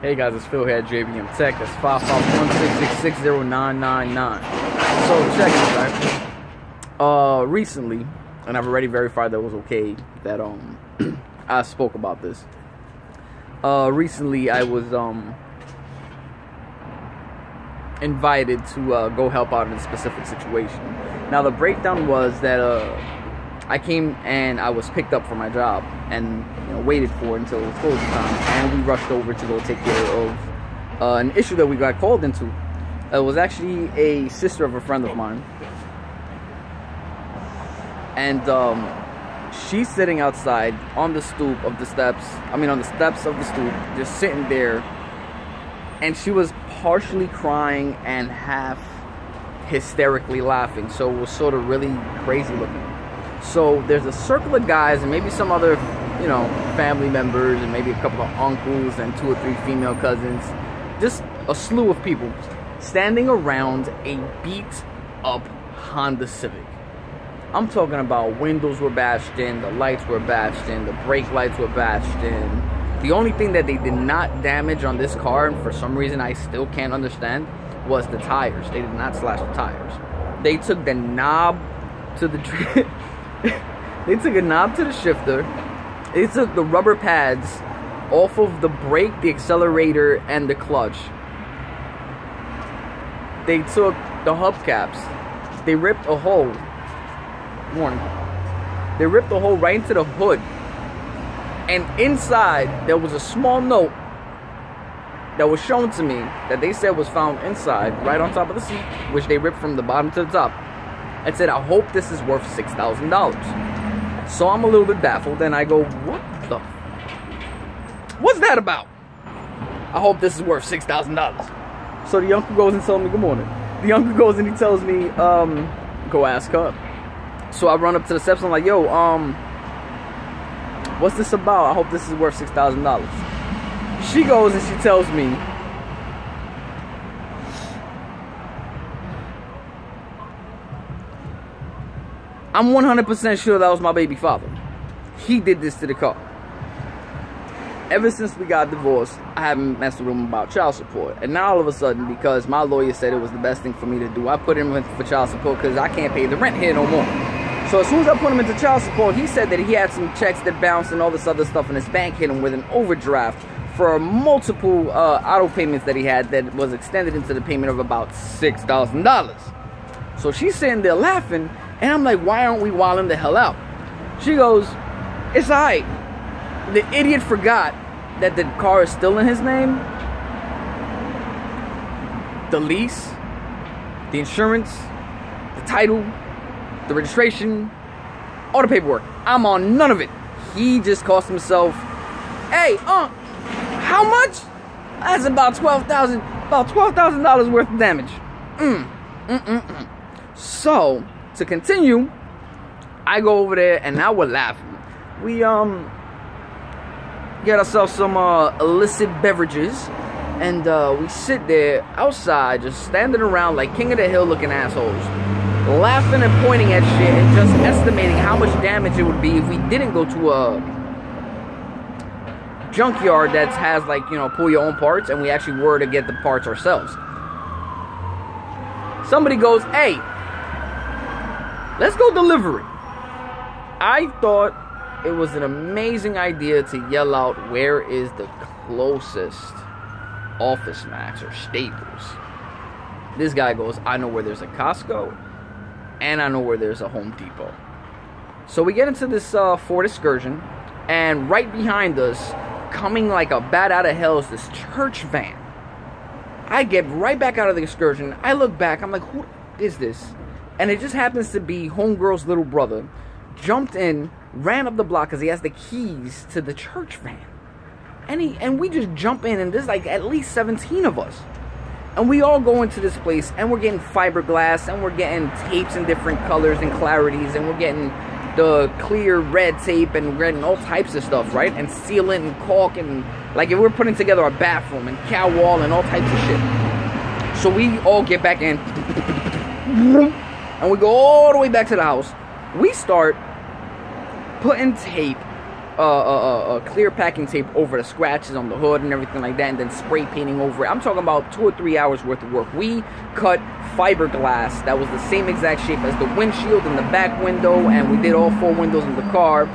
Hey guys, it's Phil here at JBM Tech. That's 551-666-0999. So check it, right? Recently, and I've already verified that it was okay that I spoke about this. Recently I was invited to go help out in a specific situation. Now the breakdown was that I came and I was picked up for my job and waited for until it was closing time, and we rushed over to go take care of an issue that we got called into. It was actually a sister of a friend of mine, and she's sitting outside on the stoop of the steps. I mean, on the steps of the stoop, just sitting there, and she was partially crying and half hysterically laughing. So it was sort of really crazy looking. So there's a circle of guys and maybe some other, family members and maybe a couple of uncles and 2 or 3 female cousins, just a slew of people standing around a beat up Honda Civic. I'm talking about windows were bashed in, the lights were bashed in, the brake lights were bashed in. The only thing that they did not damage on this car, and for some reason I still can't understand, was the tires. They did not slash the tires. They took the knob to the they took a knob to the shifter. They took the rubber pads off of the brake, the accelerator, and the clutch. They took the hubcaps. They ripped a hole. Warning. They ripped a hole right into the hood. And inside, there was a small note that was shown to me that they said was found inside, right on top of the seat, which they ripped from the bottom to the top. It said, "I hope this is worth $6,000. So I'm a little bit baffled, and I go, what's that about? I hope this is worth $6,000. So the uncle goes and tells me, good morning. The uncle goes and he tells me, go ask her. So I run up to the steps and I'm like, yo, what's this about? I hope this is worth $6,000. She goes and she tells me, I'm 100% sure that was my baby father. He did this to the car. Ever since we got divorced, I haven't messed with him about child support. And now all of a sudden, because my lawyer said it was the best thing for me to do, I put him in for child support because I can't pay the rent here no more. So as soon as I put him into child support, he said that he had some checks that bounced and all this other stuff, and his bank hit him with an overdraft for multiple auto payments that he had that was extended into the payment of about $6,000. So she's sitting there laughing, and I'm like, why aren't we wilding the hell out? She goes, it's alright. The idiot forgot that the car is still in his name. The lease, the insurance, the title, the registration, all the paperwork. I'm on none of it. He just cost himself, hey, how much? That's about $12,000 worth of damage. So, to continue, I go over there and now we're laughing. We get ourselves some illicit beverages, and we sit there outside just standing around like King of the Hill looking assholes, laughing and pointing at shit and just estimating how much damage it would be if we didn't go to a junkyard that has, like, pull your own parts, and we actually were to get the parts ourselves. Somebody goes, hey, let's go deliver it. I thought it was an amazing idea to yell out, where is the closest Office Max or Staples? This guy goes, I know where there's a Costco, and I know where there's a Home Depot. So we get into this Ford Excursion, and right behind us, coming like a bat out of hell, is this church van. I get right back out of the Excursion. I look back. I'm like, who is this? And it just happens to be homegirl's little brother. Jumped in, ran up the block because he has the keys to the church van. And we just jump in, and there's like at least 17 of us. And we all go into this place, and we're getting fiberglass, and we're getting tapes in different colors and clarities, and we're getting the clear red tape, and we're getting all types of stuff, right? And sealant and caulk, and like if we're putting together a bathroom and cow wall and all types of shit. So we all get back in, and we go all the way back to the house. We start putting tape clear packing tape over the scratches on the hood and everything like that, and then spray painting over it. I'm talking about 2 or 3 hours worth of work. We cut fiberglass that was the same exact shape as the windshield and the back window, and we did all 4 windows in the car.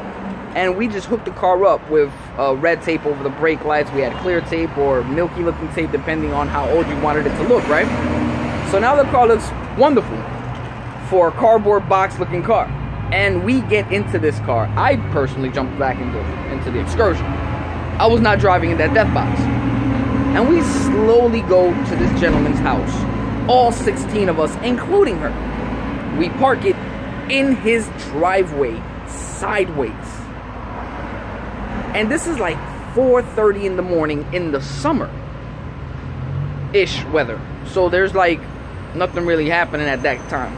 And we just hooked the car up with red tape over the brake lights. We had clear tape or milky looking tape depending on how old you wanted it to look, right? So now the car looks wonderful for a cardboard box looking car. And we get into this car. I personally jumped back into the Excursion. I was not driving in that death box. And we slowly go to this gentleman's house. All 16 of us, including her. We park it in his driveway, sideways. And this is like 4:30 in the morning in the summer-ish weather. So there's like nothing really happening at that time.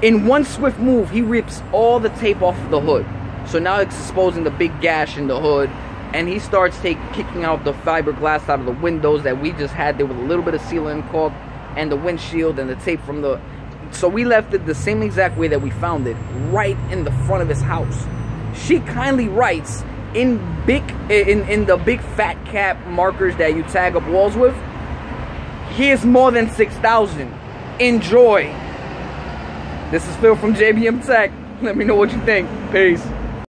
In one swift move, he rips all the tape off the hood. So now it's exposing the big gash in the hood. And he starts kicking out the fiberglass out of the windows that we just had there with a little bit of sealant caulk, and the windshield and the tape from the... So we left it the same exact way that we found it, right in the front of his house. She kindly writes in the big fat cap markers that you tag up walls with, "Here's more than 6,000. Enjoy." This is Phil from JBM Tech. Let me know what you think. Peace.